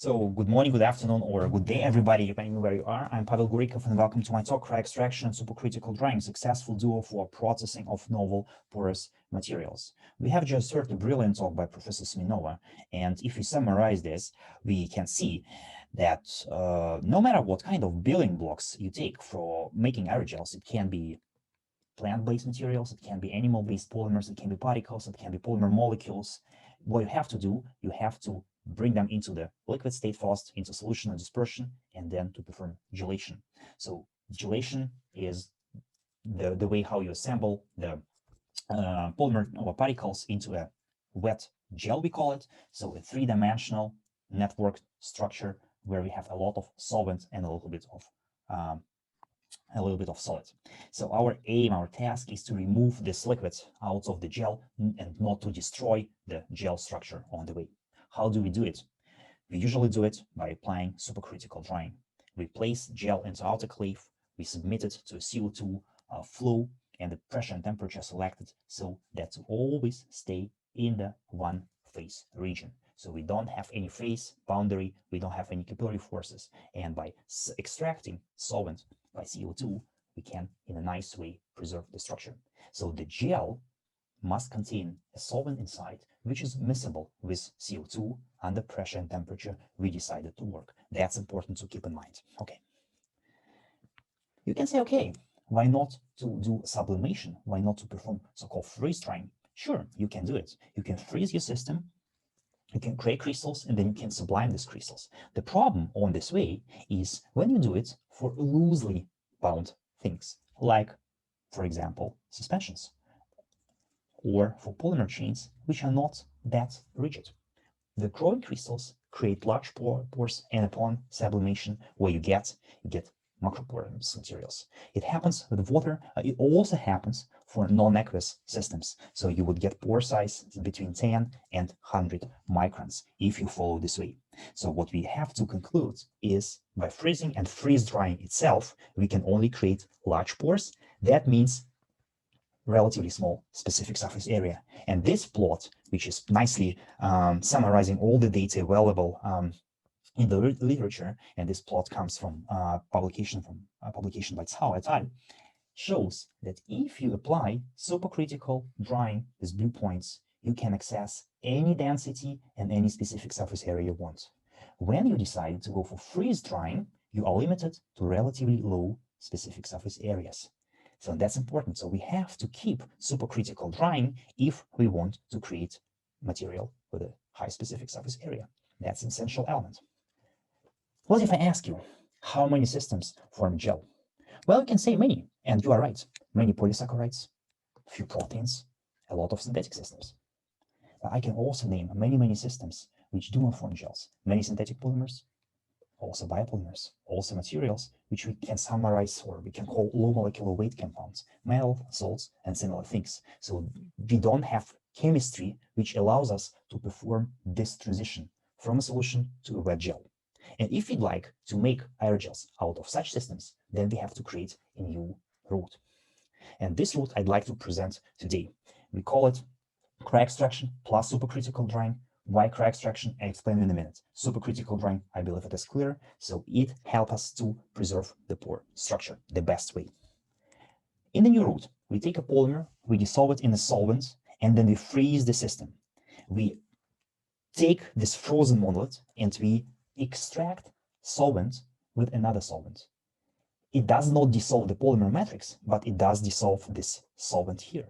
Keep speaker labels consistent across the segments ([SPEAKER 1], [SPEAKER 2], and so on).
[SPEAKER 1] So good morning, good afternoon, or good day, everybody, depending on where you are. I'm Pavel Gurikov, and welcome to my talk, Cryoextraction and Supercritical Drying, successful duo for processing of novel porous materials. We have just heard a brilliant talk by Professor Sminova, and if we summarize this, we can see that no matter what kind of building blocks you take for making aerogels, it can be plant-based materials, it can be animal-based polymers, it can be particles, it can be polymer molecules. What you have to do, you have to bring them into the liquid state first, into solution and dispersion, and then to perform gelation. So gelation is the way how you assemble the polymer or particles into a wet gel, we call it. So a three-dimensional networked structure where we have a lot of solvent and a little bit of solid. So our aim, our task is to remove this liquid out of the gel and not to destroy the gel structure on the way. How do we do it? We usually do it by applying supercritical drying. We place gel into autoclave, we submit it to a CO2 flow, and the pressure and temperature selected so that to always stay in the one phase region. So we don't have any phase boundary, we don't have any capillary forces, and by extracting solvent by CO2, we can, in a nice way, preserve the structure. So the gel must contain a solvent inside, which is miscible with CO2 under pressure and temperature we decided to work. That's important to keep in mind. Okay. You can say, okay, why not to do sublimation? Why not to perform so-called freeze drying? Sure, you can do it. You can freeze your system, you can create crystals, and then you can sublime these crystals. The problem on this way is when you do it for loosely bound things, like, for example, suspensions, or for polymer chains, which are not that rigid. The growing crystals create large pores, and upon sublimation, what you get macroporous materials. It happens with water. It also happens for non-aqueous systems. So you would get pore size between 10 and 100 microns if you follow this way. So what we have to conclude is by freezing and freeze drying itself, we can only create large pores. That means relatively small specific surface area. And this plot, which is nicely summarizing all the data available in the literature, and this plot comes from publication by Cao et al., shows that if you apply supercritical drying with blue points, you can access any density and any specific surface area you want. When you decide to go for freeze drying, you are limited to relatively low specific surface areas. So that's important. So we have to keep supercritical drying if we want to create material with a high specific surface area. That's an essential element. What if I ask you, how many systems form gel? Well, you can say many, and you are right. Many polysaccharides, few proteins, a lot of synthetic systems. But I can also name many systems which do not form gels. Many synthetic polymers, also biopolymers, also materials which we can summarize or we can call low molecular weight compounds, metal, salts, and similar things. So we don't have chemistry which allows us to perform this transition from a solution to a wet gel. And if we'd like to make aerogels out of such systems, then we have to create a new route. And this route I'd like to present today. We call it cryoextraction plus supercritical drying. Why cryoextraction? I explain in a minute. Supercritical drying, I believe it is clear, so it helps us to preserve the pore structure the best way. In the new route, we take a polymer, we dissolve it in a solvent, and then we freeze the system. We take this frozen monolith and we extract solvent with another solvent. It does not dissolve the polymer matrix, but it does dissolve this solvent here.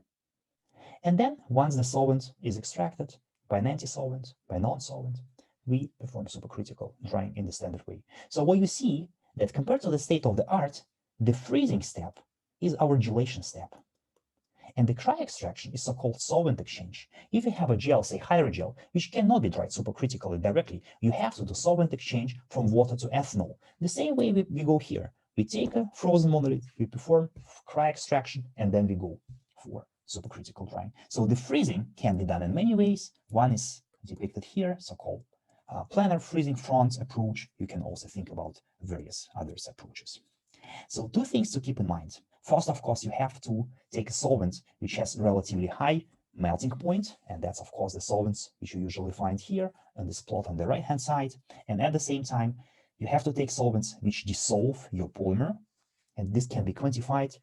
[SPEAKER 1] And then once the solvent is extracted by an anti-solvent, by non-solvent, we perform supercritical drying in the standard way. So what you see that compared to the state of the art, the freezing step is our gelation step. And the cryoextraction is so-called solvent exchange. If you have a gel, say hydrogel, which cannot be dried supercritically directly, you have to do solvent exchange from water to ethanol. The same way we go here. We take a frozen monolith, we perform cryoextraction, and then we go for supercritical drying. So the freezing can be done in many ways. One is depicted here, so-called planar freezing front approach. You can also think about various other approaches. So two things to keep in mind. First, of course, you have to take a solvent which has relatively high melting point, and that's of course the solvents which you usually find here on this plot on the right hand side. And at the same time, you have to take solvents which dissolve your polymer, and this can be quantified,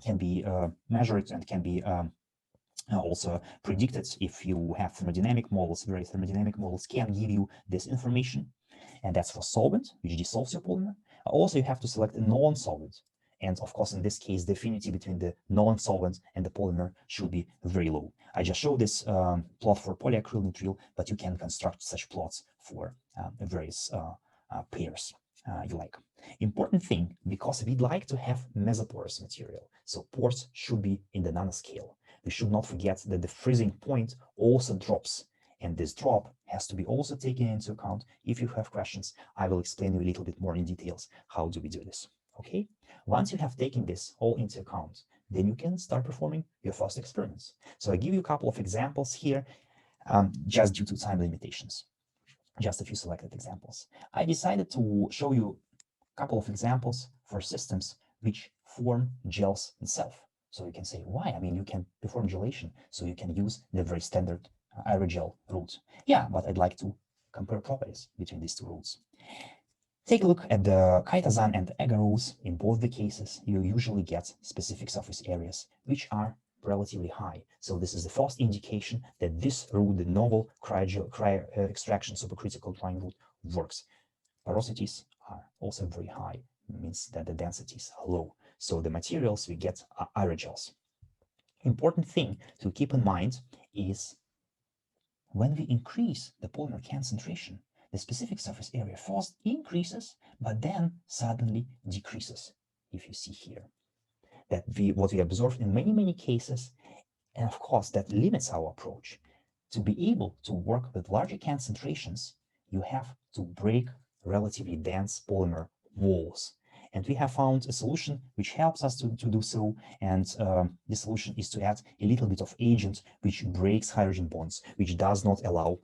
[SPEAKER 1] can be measured, and can be also predicted if you have thermodynamic models. Very thermodynamic models can give you this information, and that's for solvent which dissolves your polymer. Also, you have to select a non-solvent, and of course in this case the affinity between the non-solvent and the polymer should be very low. I just showed this plot for polyacryl nitrile, but you can construct such plots for various pairs you like. Important thing, because we'd like to have mesoporous material, so pores should be in the nanoscale. We should not forget that the freezing point also drops, and this drop has to be also taken into account. If you have questions, I will explain you a little bit more in details how do we do this. Okay, once you have taken this all into account, then you can start performing your first experiments. So I give you a couple of examples here, just due to time limitations. Just a few selected examples. I decided to show you a couple of examples for systems which form gels itself. So you can say, why? I mean, you can perform gelation, so you can use the very standard aerogel route. Yeah, but I'd like to compare properties between these two routes. Take a look at the chitosan and agarose. In both the cases, you usually get specific surface areas which are relatively high. So this is the first indication that this route, the novel cryoextraction supercritical drying route, works. Porosities are also very high, means that the densities are low. So the materials we get are aerogels. Important thing to keep in mind is when we increase the polymer concentration, the specific surface area first increases, but then suddenly decreases. If you see here, that what we observed in many cases, and of course that limits our approach. To be able to work with larger concentrations, you have to break relatively dense polymer walls. And we have found a solution which helps us to do so, and the solution is to add a little bit of agent which breaks hydrogen bonds, which does not allow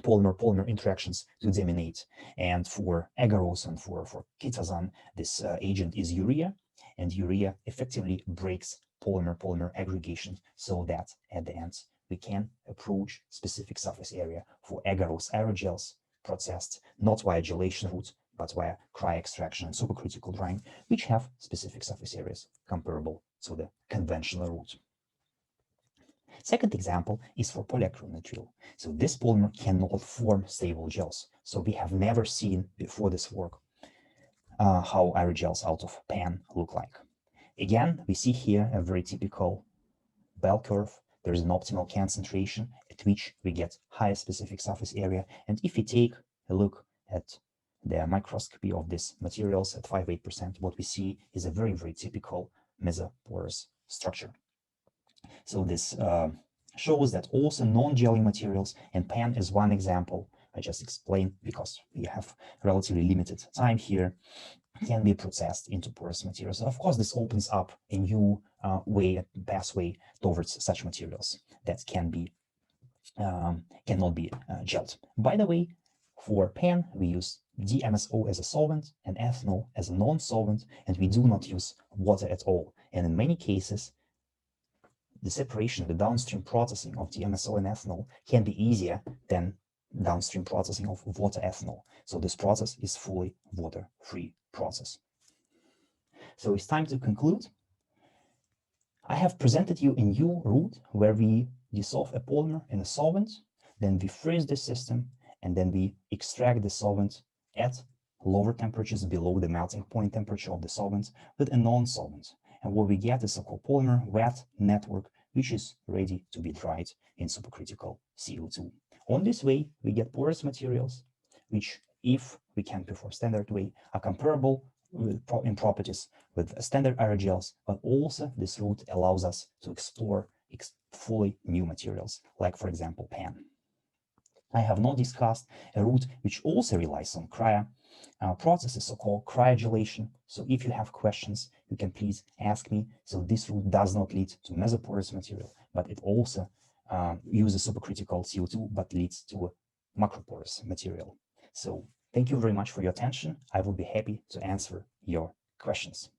[SPEAKER 1] polymer-polymer interactions to dominate. And for agarose and for chitosan, this agent is urea, and urea effectively breaks polymer-polymer aggregation, so that at the end we can approach specific surface area for agarose aerogels processed not via gelation route, but via cryoextraction and supercritical drying, which have specific surface areas comparable to the conventional route. Second example is for polyacryl nitrile. So this polymer cannot form stable gels. So we have never seen before this work how aerogels out of PAN look like. Again, we see here a very typical bell curve. There is an optimal concentration at which we get higher specific surface area. And if we take a look at the microscopy of these materials at 5-8%, what we see is a very typical mesoporous structure. So this shows that also non-gelling materials, and PAN is one example I just explained because we have relatively limited time here, can be processed into porous materials. And of course, this opens up a new pathway towards such materials that cannot be gelled. By the way, for PAN, we use DMSO as a solvent and ethanol as a non-solvent, and we do not use water at all. And in many cases, the separation, the downstream processing of DMSO and ethanol can be easier than downstream processing of water ethanol. So this process is fully water-free process. So it's time to conclude. I have presented you a new route where we dissolve a polymer in a solvent, then we freeze the system, and then we extract the solvent at lower temperatures below the melting point temperature of the solvent with a non-solvent. And what we get is a copolymer wet network, which is ready to be dried in supercritical CO2. On this way, we get porous materials, which, if we can perform standard way, are comparable in properties with standard aerogels, but also this route allows us to explore fully new materials, like for example PAN. I have not discussed a route which also relies on cryo processes, so-called cryogelation. So if you have questions, you can please ask me. So this route does not lead to mesoporous material, but it also uses supercritical CO2, but leads to a macroporous material. So thank you very much for your attention. I will be happy to answer your questions.